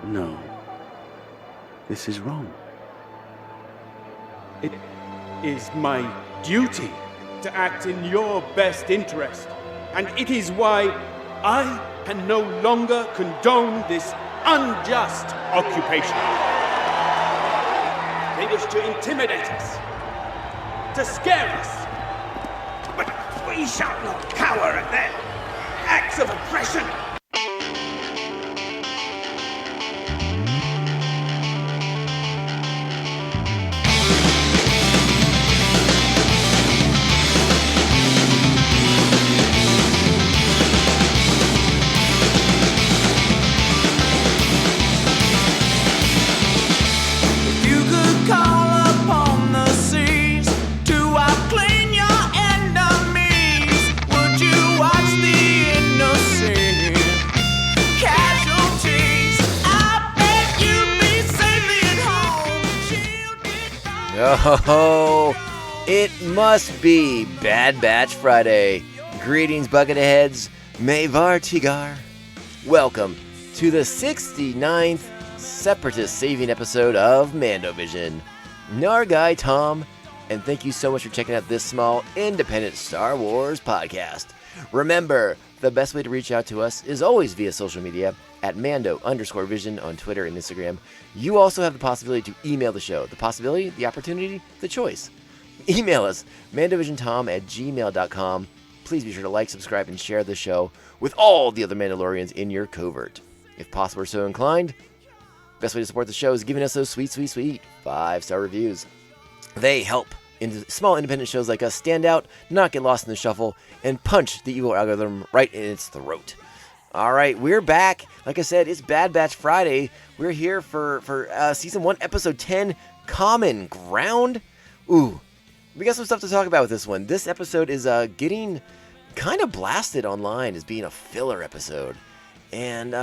No, this is wrong. It is my duty to act in your best interest, and it is why I can no longer condone this unjust occupation. They wish to intimidate us, to scare us, but we shall not cower at their acts of oppression. Oh, it must be Bad Batch Friday. Greetings, Bucketheads. Mayvar Tigar. Welcome to the 69th Separatist Saving episode of Mandovision. Nargai Tom, and thank you so much for checking out this small, independent Star Wars podcast. Remember, the best way to reach out to us is always via social media at Mando_Vision on Twitter and Instagram. You also have the possibility to email the show. The possibility, the opportunity, the choice. Email us, mandovisiontom@gmail.com. Please be sure to like, subscribe, and share the show with all the other Mandalorians in your covert. If possible or so inclined, best way to support the show is giving us those sweet 5-star reviews. They help small independent shows like us stand out, not get lost in the shuffle, and punch the evil algorithm right in its throat. All right, we're back. Like I said, it's Bad Batch Friday. We're here for Season 1, Episode 10, Common Ground. Ooh, we got some stuff to talk about with this one. This episode is getting kind of blasted online as being a filler episode. And,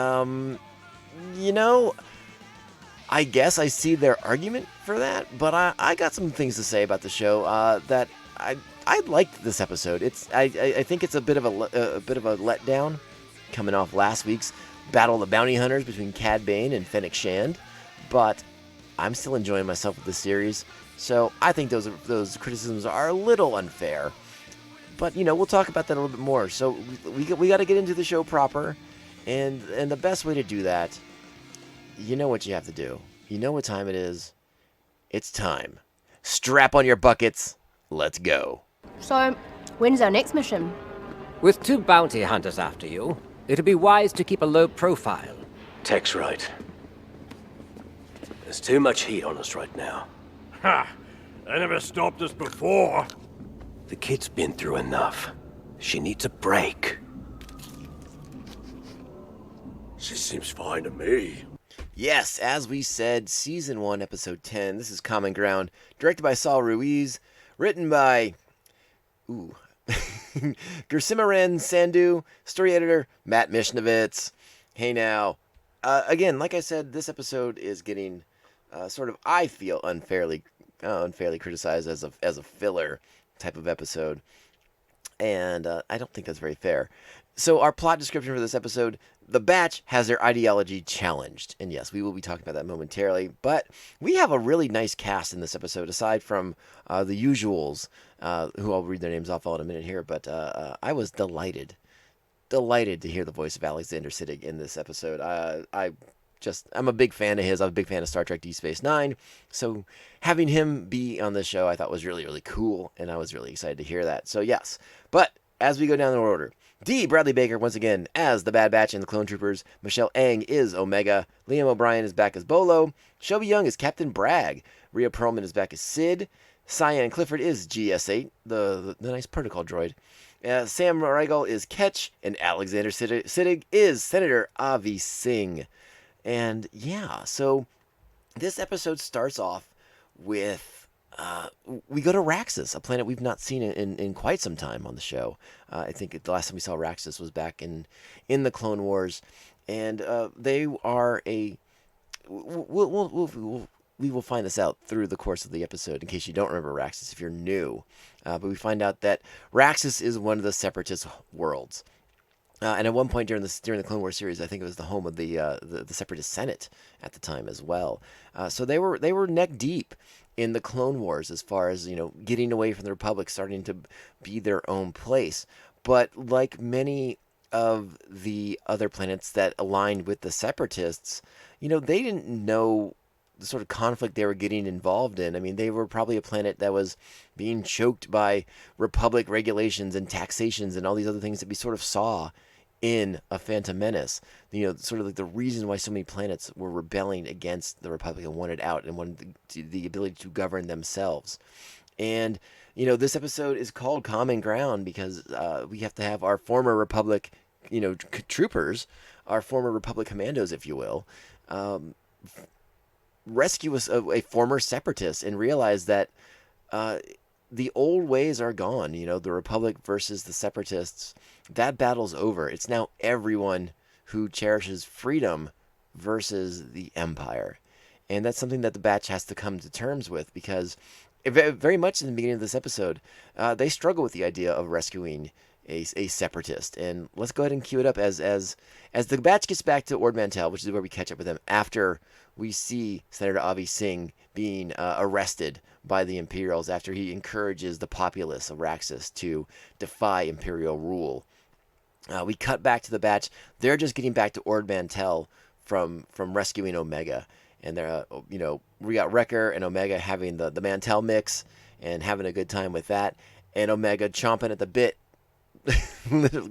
I guess I see their argument for that, but I got some things to say about the show that I liked this episode. I think it's a bit of a letdown, coming off last week's Battle of the Bounty Hunters between Cad Bane and Fennec Shand, but I'm still enjoying myself with this series. So I think those criticisms are a little unfair, but we'll talk about that a little bit more. So we got to get into the show proper, and the best way to do that. You know what you have to do. You know what time it is. It's time. Strap on your buckets. Let's go. So, when's our next mission? With 2 bounty hunters after you, it'd be wise to keep a low profile. Tech's right. There's too much heat on us right now. Ha! They never stopped us before. The kid's been through enough. She needs a break. She seems fine to me. Yes, as we said, Season 1, Episode 10. This is Common Ground. Directed by Saul Ruiz. Written by... Gersimaran Sandhu. Story editor, Matt Mishnovitz. Hey now. Again, like I said, this episode is getting I feel, unfairly criticized as a filler type of episode. And I don't think that's very fair. So our plot description for this episode: the Batch has their ideology challenged. And yes, we will be talking about that momentarily. But we have a really nice cast in this episode, aside from the usuals, who I'll read their names off all in a minute here. But I was delighted to hear the voice of Alexander Siddig in this episode. I'm a big fan of his. I'm a big fan of Star Trek Deep Space Nine. So having him be on this show, I thought was really, really cool. And I was really excited to hear that. So yes. But as we go down the order, D. Bradley Baker once again as the Bad Batch and the Clone Troopers. Michelle Ang is Omega. Liam O'Brien is back as Bolo. Shelby Young is Captain Bragg. Rhea Perlman is back as Sid. Cyan Clifford is GS8, the nice protocol droid. Sam Riegel is Ketch, and Alexander Siddig is Senator Avi Singh. And yeah, so this episode starts off with we go to Raxus, a planet we've not seen in quite some time on the show. I think the last time we saw Raxus was back in the Clone Wars, and they are a. We will find this out through the course of the episode, in case you don't remember Raxus if you're new. But we find out that Raxus is one of the Separatist worlds. And at one point during the Clone Wars series, I think it was the home of the Separatist Senate at the time as well. So they were neck deep in the Clone Wars as far as getting away from the Republic, starting to be their own place. But like many of the other planets that aligned with the Separatists, they didn't know the sort of conflict they were getting involved in. I mean, they were probably a planet that was being choked by Republic regulations and taxations and all these other things that we sort of saw in A Phantom Menace. Sort of like the reason why so many planets were rebelling against the Republic and wanted out and wanted the ability to govern themselves. And, this episode is called Common Ground because we have to have our former Republic, troopers, our former Republic commandos, if you will, rescue a former separatist and realize that the old ways are gone. The Republic versus the separatists, that battle's over. It's now everyone who cherishes freedom versus the Empire. And that's something that the Batch has to come to terms with, because very much in the beginning of this episode, they struggle with the idea of rescuing a separatist. And let's go ahead and cue it up as the Batch gets back to Ord Mantell, which is where we catch up with them after we see Senator Avi Singh being arrested by the Imperials after he encourages the populace of Raxus to defy Imperial rule. We cut back to the Batch. They're just getting back to Ord Mantell from rescuing Omega. And they're, we got Wrecker and Omega having the Mantell mix and having a good time with that. And Omega chomping at the bit,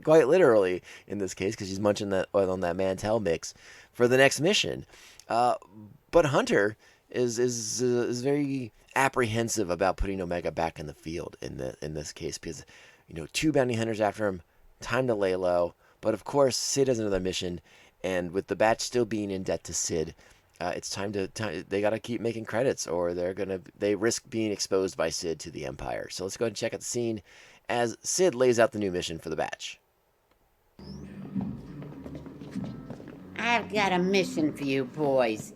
quite literally in this case, because she's munching that oil on that Mantell mix for the next mission. But Hunter is very apprehensive about putting Omega back in the field in this case, because 2 bounty hunters after him, time to lay low. But of course, Sid has another mission, and with the Batch still being in debt to Sid, it's time they got to keep making credits, or they risk being exposed by Sid to the Empire. So let's go ahead and check out the scene as Sid lays out the new mission for the Batch. I've got a mission for you boys.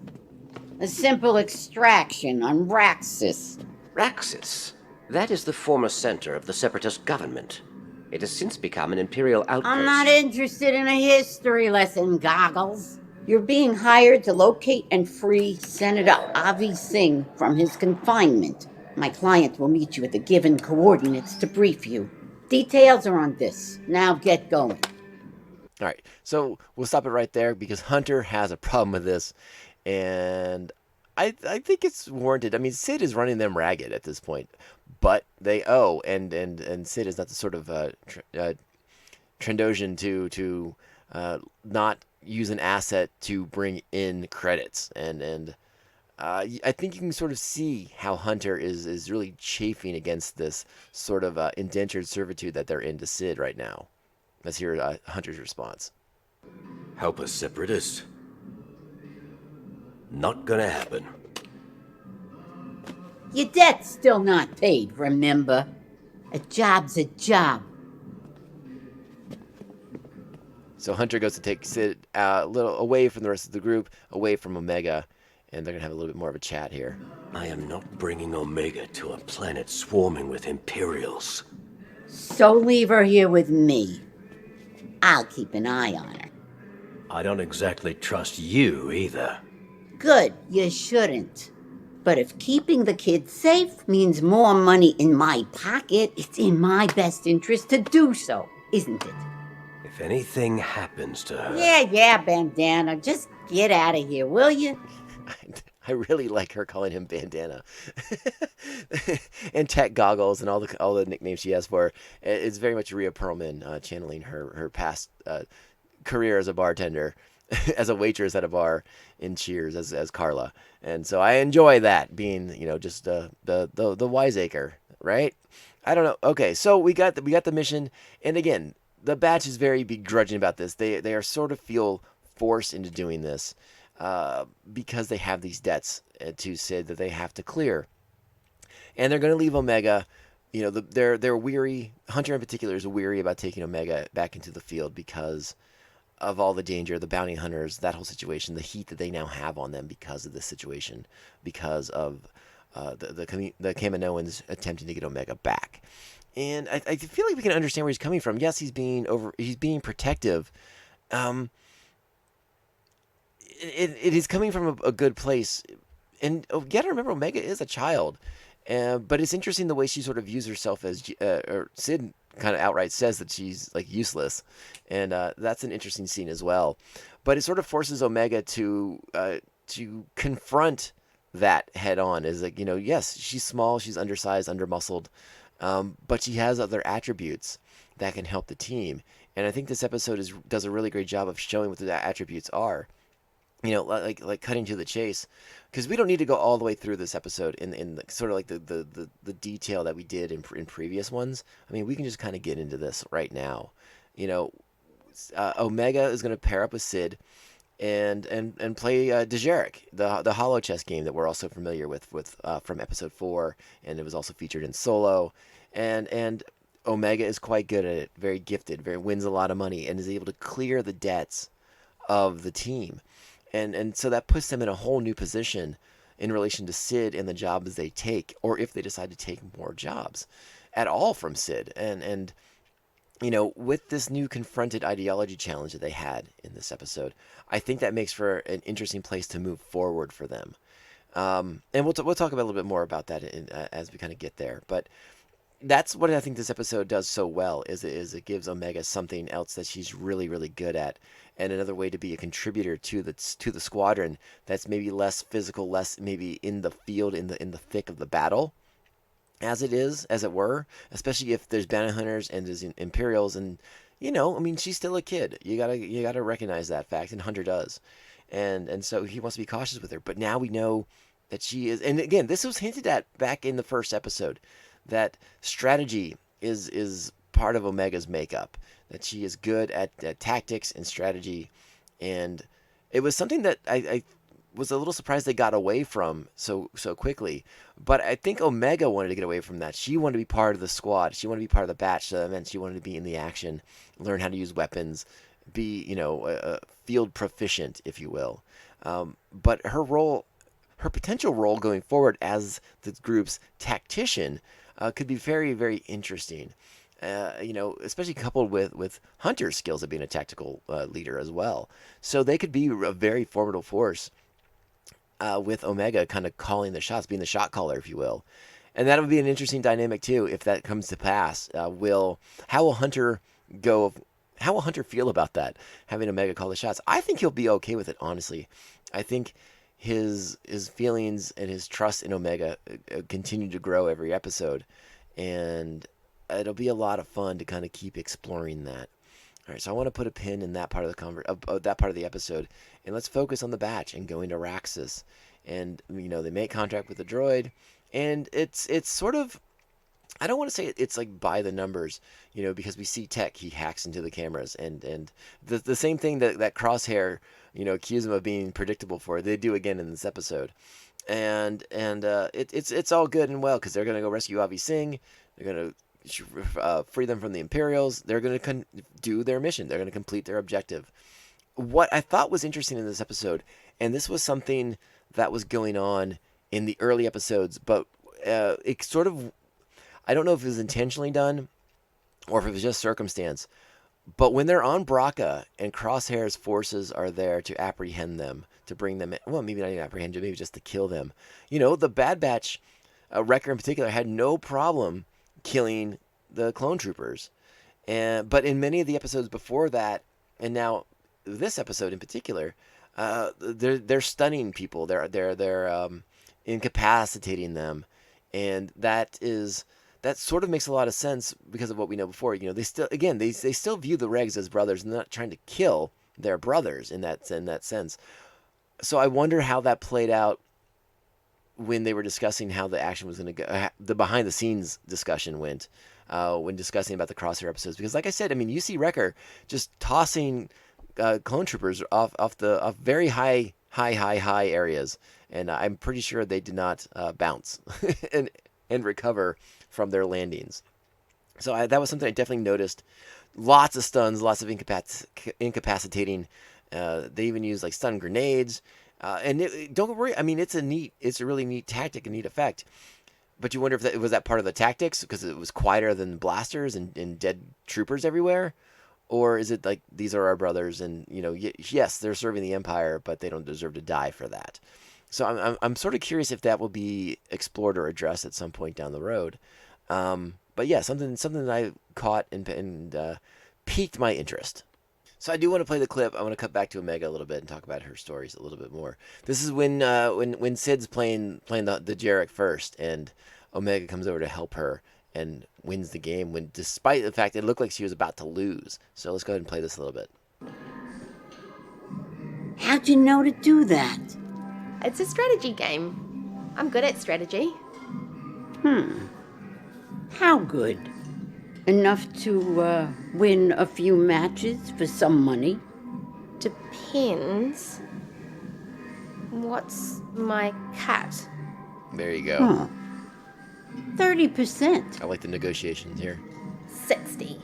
A simple extraction on Raxus. Raxus? That is the former center of the Separatist government. It has since become an Imperial outpost. I'm not interested in a history lesson, Goggles. You're being hired to locate and free Senator Avi Singh from his confinement. My client will meet you at the given coordinates to brief you. Details are on this. Now get going. All right, so we'll stop it right there because Hunter has a problem with this, and I think it's warranted. I mean, Sid is running them ragged at this point, but they owe, and Sid is not the sort of Trandoshan to not use an asset to bring in credits, and I think you can sort of see how Hunter is really chafing against this sort of indentured servitude that they're in to Sid right now. Let's hear Hunter's response. Help a separatist? Not gonna happen. Your debt's still not paid, remember? A job's a job. So Hunter goes to take Sid a little away from the rest of the group, away from Omega, and they're going to have a little bit more of a chat here. I am not bringing Omega to a planet swarming with Imperials. So leave her here with me. I'll keep an eye on her. I don't exactly trust you either. Good, you shouldn't. But if keeping the kid safe means more money in my pocket, it's in my best interest to do so, isn't it? If anything happens to her... Yeah, Bandana. Just get out of here, will you? I really like her calling him Bandana. And Tech Goggles and all the nicknames she has for her. It's very much Rhea Perlman channeling her past career as a bartender, as a waitress at a bar in Cheers as Carla. And so I enjoy that, being, just the wiseacre, right? I don't know. Okay, so we got the mission, and again, the Batch is very begrudging about this. They are sort of feel forced into doing this because they have these debts to Sid that they have to clear, and they're going to leave Omega. They're weary. Hunter in particular is weary about taking Omega back into the field because of all the danger, the bounty hunters, that whole situation, the heat that they now have on them because of this situation, because of the Kaminoans attempting to get Omega back. And I feel like we can understand where he's coming from. Yes, he's being protective. It is coming from a good place. And you got to remember, Omega is a child. But it's interesting the way she sort of views herself as, or Sid kind of outright says that she's like useless. And that's an interesting scene as well. But it sort of forces Omega to confront that head on. Is like, yes, she's small, she's undersized, undermuscled, but she has other attributes that can help the team. And I think this episode does a really great job of showing what the attributes are. Like cutting to the chase, because we don't need to go all the way through this episode in sort of like the detail that we did in previous ones. I mean, we can just kind of get into this right now. Omega is going to pair up with Sid and play Dejarik, the hollow chess game that we're also familiar with from episode 4, and it was also featured in Solo. And Omega is quite good at it, very gifted, wins a lot of money, and is able to clear the debts of the team. And so that puts them in a whole new position in relation to Sid and the jobs they take, or if they decide to take more jobs at all from Sid. And with this new confronted ideology challenge that they had in this episode, I think that makes for an interesting place to move forward for them. And we'll talk about a little bit more about that as we kind of get there. But that's what I think this episode does so well, is it gives Omega something else that she's really, really good at, and another way to be a contributor to the squadron that's maybe less physical, less maybe in the field, in the thick of the battle, as it were, especially if there's bounty hunters and there's Imperials, and she's still a kid. You gotta recognize that fact, and Hunter does, and so he wants to be cautious with her. But now we know that she is, and again, this was hinted at back in the first episode, that strategy is part of Omega's makeup, that she is good at tactics and strategy. And it was something that I was a little surprised they got away from so quickly. But I think Omega wanted to get away from that. She wanted to be part of the squad. She wanted to be part of the batch. So that meant she wanted to be in the action, learn how to use weapons, be, a field proficient, if you will. But her potential role going forward as the group's tactician could be very, very interesting. Especially coupled with Hunter's skills of being a tactical leader as well. So they could be a very formidable force with Omega kind of calling the shots, being the shot caller, if you will. And that would be an interesting dynamic too, if that comes to pass. How will Hunter feel about that, having Omega call the shots? I think he'll be okay with it, honestly. I think his feelings and his trust in Omega continue to grow every episode, and it'll be a lot of fun to kind of keep exploring that. All right, so I want to put a pin in that part of that part of the episode, and let's focus on the batch and going to Raxus. And they make contact with the droid, and it's sort of, I don't want to say it's like by the numbers, because we see Tech, he hacks into the cameras, and the same thing that Crosshair, accuse him of being predictable for, they do again in this episode. And it's all good and well, because they're going to go rescue Avi Singh. They're going to free them from the Imperials. They're going to do their mission. They're going to complete their objective. What I thought was interesting in this episode, and this was something that was going on in the early episodes, but it sort of, I don't know if it was intentionally done or if it was just circumstance, but when they're on Braca and Crosshair's forces are there to apprehend them, to bring them in, well, maybe not even apprehend them, maybe just to kill them. The Bad Batch, Wrecker in particular, had no problem killing the clone troopers. But in many of the episodes before that, and now this episode in particular, they're stunning people. They're incapacitating them, and that sort of makes a lot of sense because of what we know before. They still view the Regs as brothers, and they're not trying to kill their brothers in that sense. So I wonder how that played out when they were discussing how the action was going to go. The behind the scenes discussion went when discussing about the Crosshair episodes, because like I said, you see Wrecker just tossing clone troopers off very high areas, and I'm pretty sure they did not bounce and recover from their landings. So that was something I definitely noticed. Lots of stuns, lots of incapacitating. They even use like stun grenades. Don't worry. I mean, it's a really neat tactic, a neat effect. But you wonder if was that part of the tactics because it was quieter than blasters and dead troopers everywhere, or is it like these are our brothers and yes, they're serving the Empire, but they don't deserve to die for that. So I'm sort of curious if that will be explored or addressed at some point down the road. But yeah, something that I caught and piqued my interest. So I do want to play the clip. I want to cut back to Omega a little bit and talk about her stories a little bit more. This is when Sid's playing the Jarek first, and Omega comes over to help her and wins the game. When despite the fact it looked like she was about to lose. So let's go ahead and play this a little bit. How'd you know to do that? It's a strategy game. I'm good at strategy. How good? Enough to win a few matches for some money? Depends. What's my cut? There you go. 30%. I like the negotiations here. 60.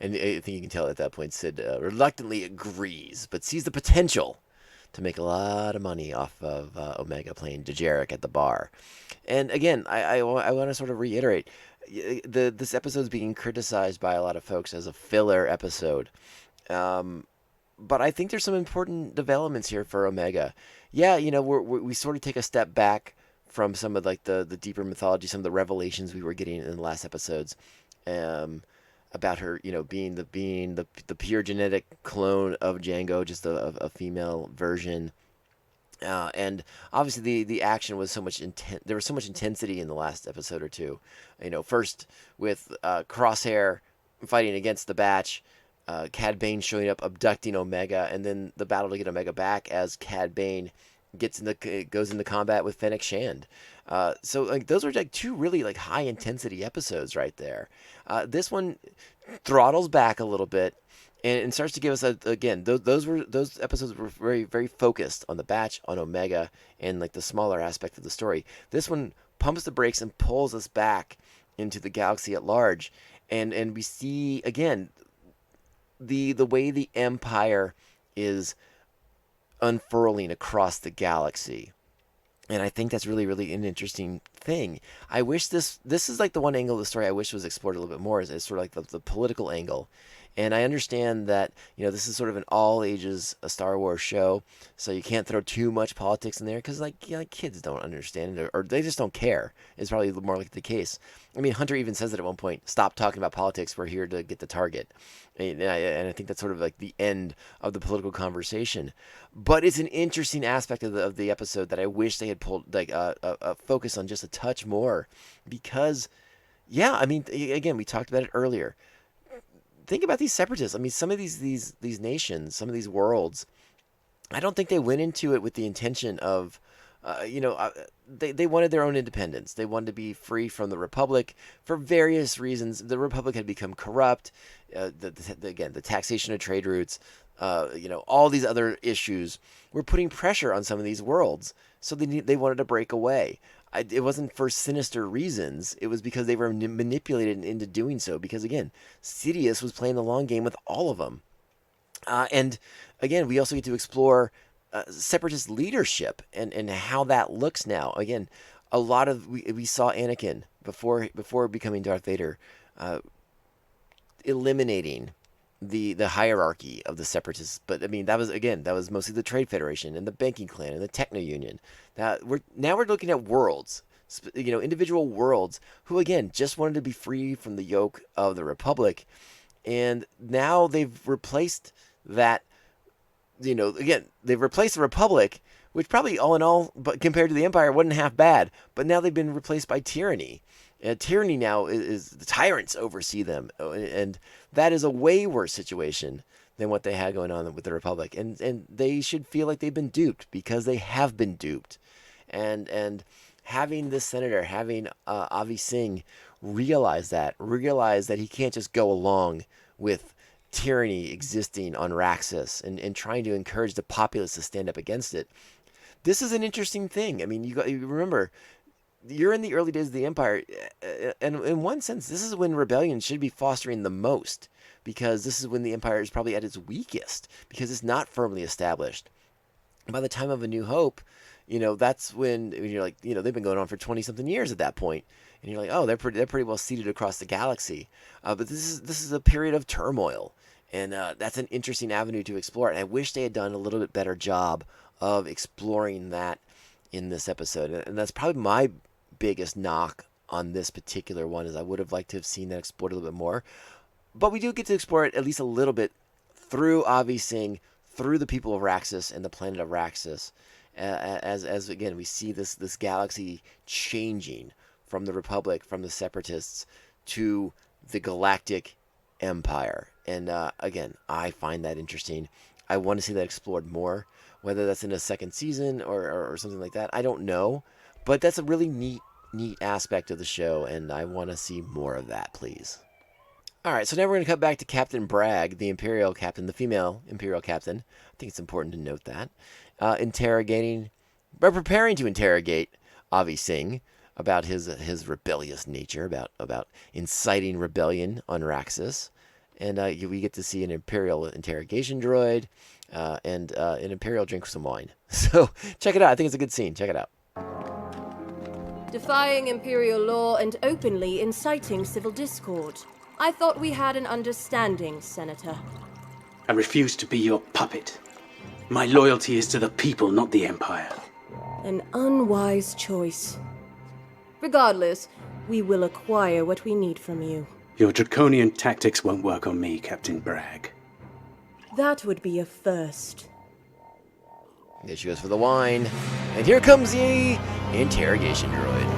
And I think you can tell at that point Sid reluctantly agrees, but sees the potential to make a lot of money off of Omega playing Dejarik at the bar. And again, I want to sort of reiterate, this episode is being criticized by a lot of folks as a filler episode. But I think there's some important developments here for Omega. Yeah, we sort of take a step back from some of like the deeper mythology, some of the revelations we were getting in the last episodes. About her, being the pure genetic clone of Django, just a female version. And obviously the action was so much there was so much intensity in the last episode or two. First with Crosshair fighting against the Batch, Cad Bane showing up abducting Omega, and then the battle to get Omega back as Cad Bane goes into combat with Fennec Shand. So like those are like two really like high intensity episodes right there. This one throttles back a little bit and starts to give us those episodes were very, very focused on the Batch, on Omega, and like the smaller aspect of the story. This one pumps the brakes and pulls us back into the galaxy at large, and we see again the way the Empire is unfurling across the galaxy. And I think that's really, really an interesting thing. I wish this is like the one angle of the story I wish was explored a little bit more, is sort of like the political angle. And I understand that, this is sort of an all ages Star Wars show, so you can't throw too much politics in there because kids don't understand it, or they just don't care. It's probably more like the case. I mean, Hunter even says it at one point, stop talking about politics, we're here to get the target. And I think that's sort of like the end of the political conversation. But it's an interesting aspect of the episode that I wish they had pulled like a focus on just a touch more, because, yeah, I mean, again, we talked about it earlier. Think about these separatists. I mean, some of these nations, some of these worlds, I don't think they went into it with the intention of, they wanted their own independence. They wanted to be free from the Republic for various reasons. The Republic had become corrupt. The taxation of trade routes, all these other issues were putting pressure on some of these worlds. So they wanted to break away. It wasn't for sinister reasons. It was because they were manipulated into doing so. Because again, Sidious was playing the long game with all of them. And again, we also get to explore separatist leadership and how that looks now. Again, a lot of we saw Anakin before becoming Darth Vader, eliminating the hierarchy of the separatists. But I mean, that was mostly the Trade Federation and the Banking Clan and the Techno Union. Now we're looking at worlds, individual worlds who again just wanted to be free from the yoke of the Republic, and now they've replaced that. They've replaced the Republic, which probably all in all, but compared to the Empire, wasn't half bad. But now they've been replaced by tyranny. Tyranny now is the tyrants oversee them, and that is a way worse situation than what they had going on with the Republic. And they should feel like they've been duped, because they have been duped. And having this senator, having Avi Singh realize that he can't just go along with tyranny existing on Raxus and trying to encourage the populace to stand up against it. This is an interesting thing. I mean, you remember, you're in the early days of the Empire, and in one sense, this is when rebellion should be fostering the most, because this is when the Empire is probably at its weakest, because it's not firmly established. By the time of A New Hope, that's when you're like, they've been going on for 20-something years at that point, and you're like, oh, they're pretty well seated across the galaxy. But this is a period of turmoil, and that's an interesting avenue to explore. And I wish they had done a little bit better job of exploring that in this episode. And that's probably my biggest knock on this particular one, is I would have liked to have seen that explored a little bit more. But we do get to explore it at least a little bit through Avi Singh, through the people of Raxus and the planet of Raxus, as again we see this galaxy changing from the Republic, from the Separatists, to the Galactic Empire. And again, I find that interesting. I want to see that explored more. Whether that's in a second season or something like that, I don't know. But that's a really neat aspect of the show, and I want to see more of that, please. All right, so now we're going to cut back to Captain Bragg, the Imperial Captain, the female Imperial Captain. I think it's important to note that. Preparing to interrogate Avi Singh about his rebellious nature, about inciting rebellion on Raxus. And we get to see an Imperial interrogation droid and an Imperial drink some wine. So check it out. I think it's a good scene. Check it out. Defying Imperial law and openly inciting civil discord. I thought we had an understanding, Senator. I refuse to be your puppet. My loyalty is to the people, not the Empire. An unwise choice. Regardless, we will acquire what we need from you. Your draconian tactics won't work on me, Captain Bragg. That would be a first. There she goes for the wine. And here comes the interrogation droid.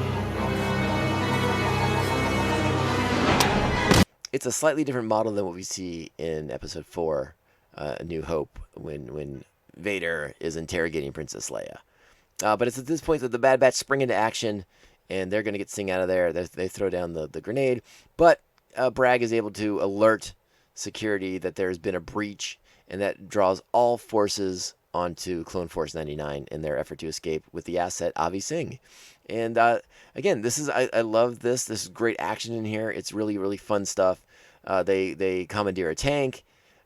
It's a slightly different model than what we see in Episode 4, A New Hope, when Vader is interrogating Princess Leia. But it's at this point that the Bad Batch spring into action, and they're going to get Singh out of there. They throw down the grenade, but Bragg is able to alert security that there's been a breach, and that draws all forces onto Clone Force 99 in their effort to escape with the asset Avi Singh. And again, I love this. This is great action in here. It's really, really fun stuff. They commandeer a tank.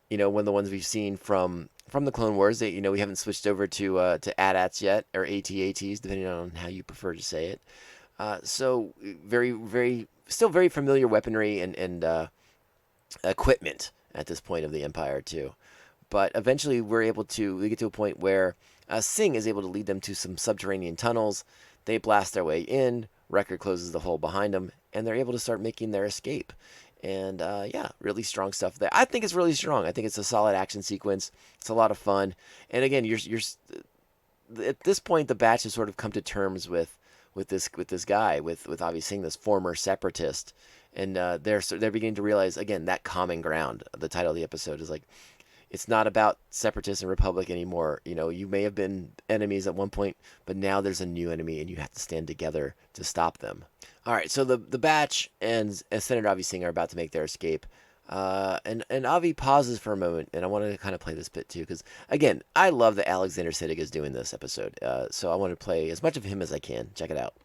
One of the ones we've seen from the Clone Wars. We haven't switched over to AT-ATs yet, or AT-ATs, depending on how you prefer to say it. So still very familiar weaponry and equipment at this point of the Empire too. But eventually we get to a point where Singh is able to lead them to some subterranean tunnels. They blast their way in. Wrecker closes the hole behind them, and they're able to start making their escape. And really strong stuff there. I think it's really strong. I think it's a solid action sequence. It's a lot of fun. And again, you're at this point the batch has sort of come to terms with this guy, with Avi Singh, this former separatist, and they're beginning to realize again that common ground. The title of the episode is like, it's not about separatists and republic anymore. You may have been enemies at one point, but now there's a new enemy, and you have to stand together to stop them. All right, so the batch and Senator Avi Singh are about to make their escape. And Avi pauses for a moment, and I wanted to kind of play this bit too, because again, I love that Alexander Siddig is doing this episode. So I want to play as much of him as I can. Check it out.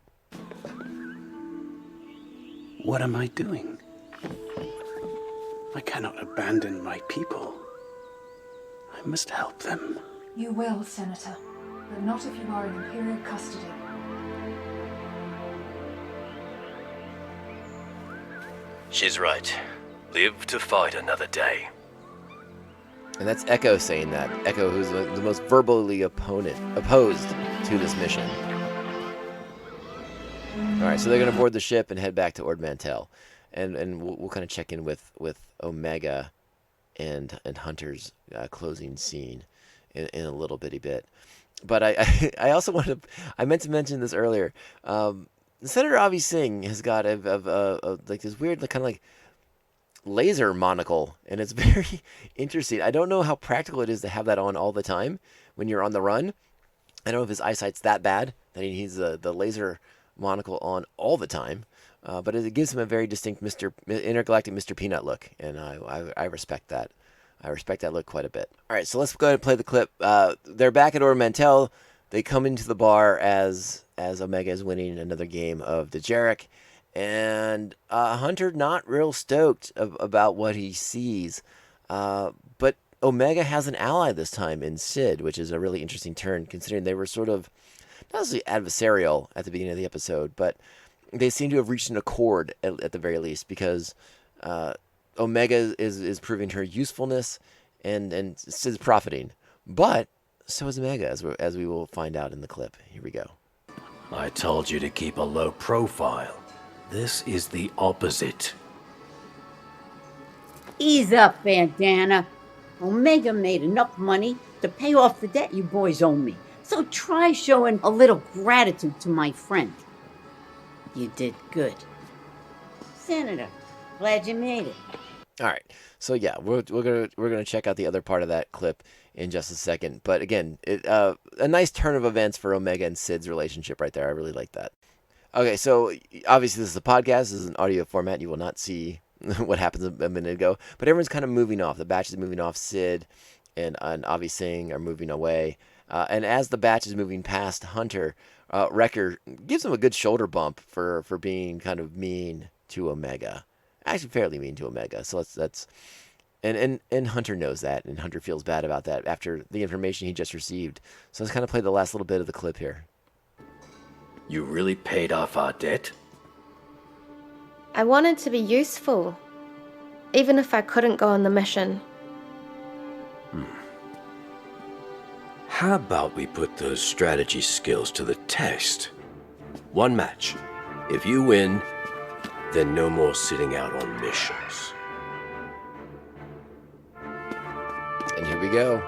What am I doing? I cannot abandon my people. I must help them. You will, Senator, but not if you are in Imperial custody. She's right. Live to fight another day. And that's Echo saying that. Echo, who's the most verbally opposed to this mission. All right, so they're going to board the ship and head back to Ord Mantell. And we'll kind of check in with Omega and Hunter's closing scene in a little bitty bit. But I also wanted to, I meant to mention this earlier. Senator Avi Singh has got like this weird kind of like laser monocle, and it's very interesting. I don't know how practical it is to have that on all the time when you're on the run. I don't know if his eyesight's that bad that he needs the laser monocle on all the time. But it gives him a very distinct intergalactic Mr. Peanut look, and I respect that. I respect that look quite a bit. All right, so let's go ahead and play the clip. They're back at Ord Mantell. They come into the bar as Omega is winning another game of Dejarik, And Hunter not real stoked about what he sees. But Omega has an ally this time in Sid, which is a really interesting turn considering they were sort of not necessarily adversarial at the beginning of the episode, but they seem to have reached an accord at the very least because Omega is proving her usefulness and Sid's profiting. But so is Omega, as we will find out in the clip. Here we go. I told you to keep a low profile. This is the opposite. Ease up, Bandana. Omega made enough money to pay off the debt you boys owe me. So try showing a little gratitude to my friend. You did good. Senator, glad you made it. All right. So yeah, we're gonna check out the other part of that clip in just a second. But again, a nice turn of events for Omega and Sid's relationship right there. I really like that. Okay, so obviously this is a podcast. This is an audio format. You will not see what happens a minute ago. But everyone's kind of moving off. The batch is moving off. Sid and Avi Singh are moving away. And as the batch is moving past Hunter, Wrecker gives him a good shoulder bump for being kind of mean to Omega. Actually, fairly mean to Omega. So that's and Hunter knows that, and Hunter feels bad about that after the information he just received. So let's kind of play the last little bit of the clip here. You really paid off our debt? I wanted to be useful, even if I couldn't go on the mission. How about we put those strategy skills to the test? One match. If you win, then no more sitting out on missions. And here we go.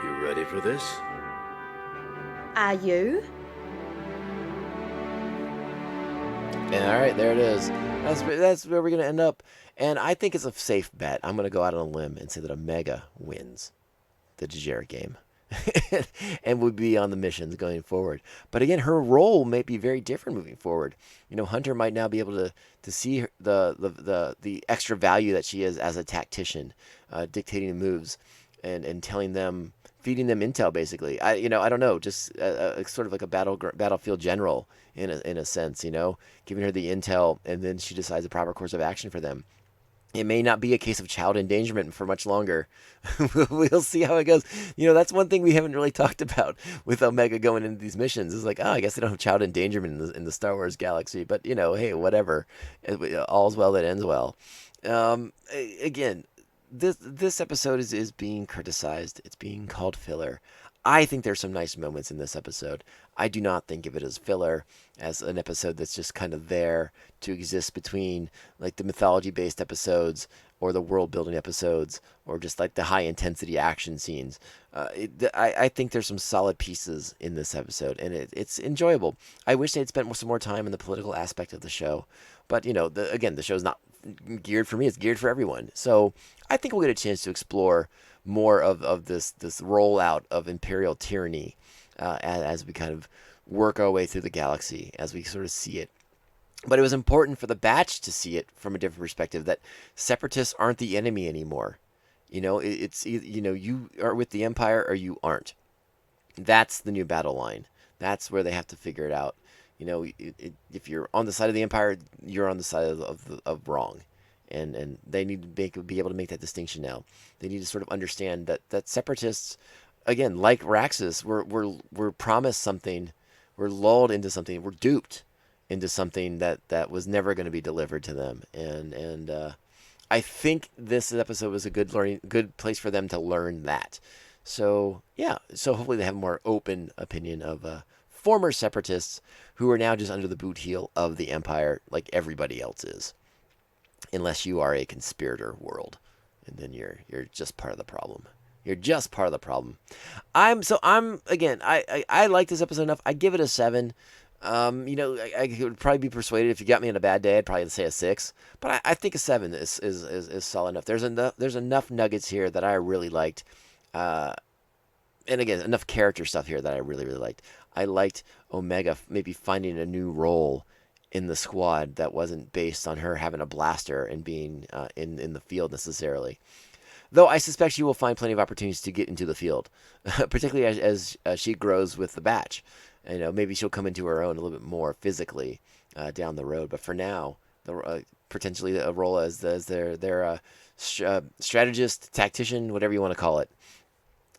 You ready for this? Are you? And all right, there it is. That's where we're going to end up. And I think it's a safe bet. I'm going to go out on a limb and say that Omega wins the Dejera game and would be on the missions going forward. But again, her role may be very different moving forward. You know, Hunter might now be able to see the extra value that she is as a tactician, dictating the moves and telling them, feeding them intel, basically. I don't know, just sort of like a battlefield general in a sense, giving her the intel, and then she decides the proper course of action for them. It may not be a case of child endangerment for much longer. We'll see how it goes. That's one thing we haven't really talked about with Omega going into these missions. It's like, I guess they don't have child endangerment in the Star Wars galaxy. But, hey, whatever. All's well that ends well. Again, this episode is being criticized. It's being called filler. I think there's some nice moments in this episode. I do not think of it as filler, as an episode that's just kind of there to exist between like the mythology-based episodes or the world-building episodes or just like the high-intensity action scenes. I think there's some solid pieces in this episode, and it's enjoyable. I wish they'd spent some more time in the political aspect of the show, but again, the show's not geared for me. It's geared for everyone. So I think we'll get a chance to explore more of this rollout of Imperial tyranny as we kind of work our way through the galaxy, as we sort of see it. But it was important for the batch to see it from a different perspective, that separatists aren't the enemy anymore. It's you are with the Empire or you aren't. That's the new battle line. That's where they have to figure it out. If you're on the side of the Empire, you're on the side of wrong. And they need to be able to make that distinction now. They need to sort of understand that separatists, again, like Raxus, were promised something, were lulled into something, were duped into something that was never going to be delivered to them. And I think this episode was a good place for them to learn that. So yeah, so hopefully they have a more open opinion of former separatists who are now just under the boot heel of the Empire, like everybody else is. Unless you are a conspirator world, and then you're just part of the problem. You're just part of the problem. I like this episode enough. I give it a 7. I could probably be persuaded if you got me on a bad day, I'd probably say a 6. But I think a 7 is solid enough. There's enough nuggets here that I really liked, and again, enough character stuff here that I really liked. I liked Omega maybe finding a new role in the squad that wasn't based on her having a blaster and being in the field necessarily. Though I suspect she will find plenty of opportunities to get into the field, particularly as she grows with the batch. Maybe she'll come into her own a little bit more physically down the road. But for now, potentially a role as their strategist, tactician, whatever you want to call it.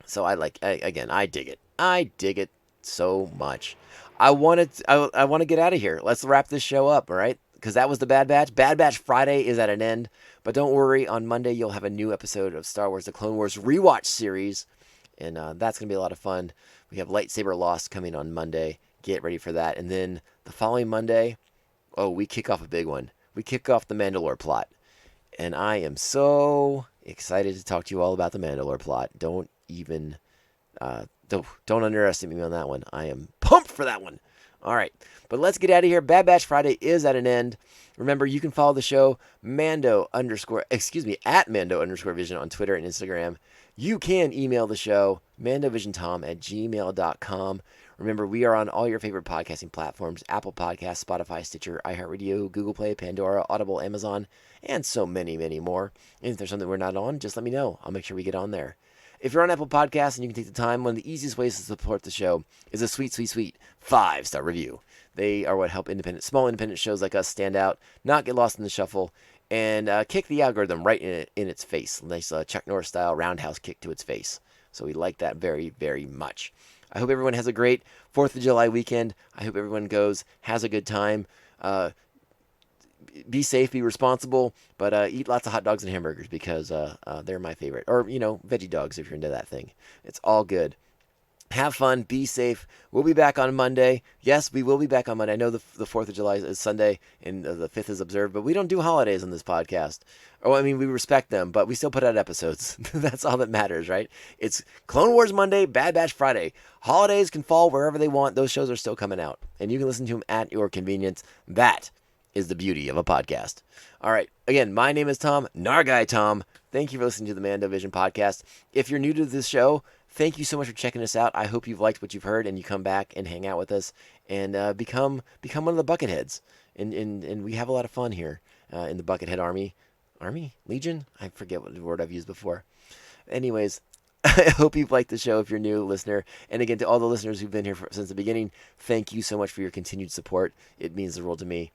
So I dig it. I dig it so much. I want to get out of here. Let's wrap this show up, all right? Because that was the Bad Batch. Bad Batch Friday is at an end. But don't worry, on Monday you'll have a new episode of Star Wars The Clone Wars rewatch series. And that's going to be a lot of fun. We have Lightsaber Lost coming on Monday. Get ready for that. And then the following Monday, we kick off a big one. We kick off the Mandalore plot. And I am so excited to talk to you all about the Mandalore plot. Don't underestimate me on that one. I am pumped for that one. All right, but let's get out of here. Bad Batch Friday is at an end. Remember, you can follow the show at Mando _Vision on Twitter and Instagram. You can email the show, mandovisiontom@gmail.com. Remember, we are on all your favorite podcasting platforms: Apple Podcasts, Spotify, Stitcher, iHeartRadio, Google Play, Pandora, Audible, Amazon, and so many, many more. And if there's something we're not on, just let me know. I'll make sure we get on there. If you're on Apple Podcasts and you can take the time, one of the easiest ways to support the show is a sweet, sweet, sweet 5-star review. They are what help small independent shows like us stand out, not get lost in the shuffle, and kick the algorithm right in its face. Nice Chuck Norris style roundhouse kick to its face. So we like that very, very much. I hope everyone has a great 4th of July weekend. I hope everyone has a good time. Be safe, be responsible, but eat lots of hot dogs and hamburgers because they're my favorite. Or, veggie dogs if you're into that thing. It's all good. Have fun, be safe. We'll be back on Monday. Yes, we will be back on Monday. I know the 4th of July is Sunday and the 5th is observed, but we don't do holidays on this podcast. We respect them, but we still put out episodes. That's all that matters, right? It's Clone Wars Monday, Bad Batch Friday. Holidays can fall wherever they want. Those shows are still coming out, and you can listen to them at your convenience. That is the beauty of a podcast. All right. Again, my name is Tom, Nargai Tom. Thank you for listening to the Mando Vision podcast. If you're new to this show, thank you so much for checking us out. I hope you've liked what you've heard and you come back and hang out with us and become one of the Bucketheads. And we have a lot of fun here in the Buckethead Army. Legion? I forget what word I've used before. Anyways, I hope you've liked the show if you're a new listener. And again, to all the listeners who've been here since the beginning, thank you so much for your continued support. It means the world to me.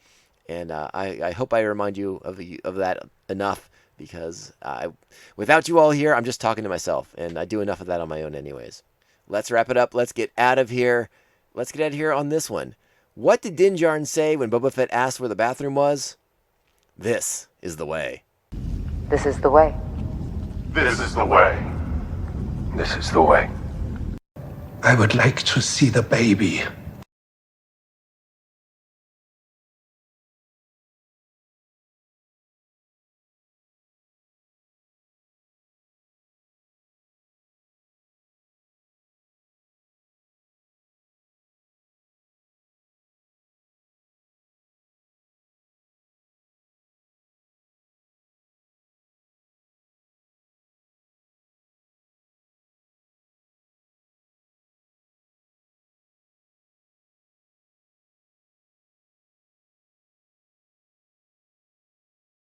And I hope I remind you of that enough because without you all here, I'm just talking to myself. And I do enough of that on my own anyways. Let's wrap it up. Let's get out of here. Let's get out of here on this one. What did Din Djarin say when Boba Fett asked where the bathroom was? This is the way. This is the way. This is the way. This is the way. I would like to see the baby.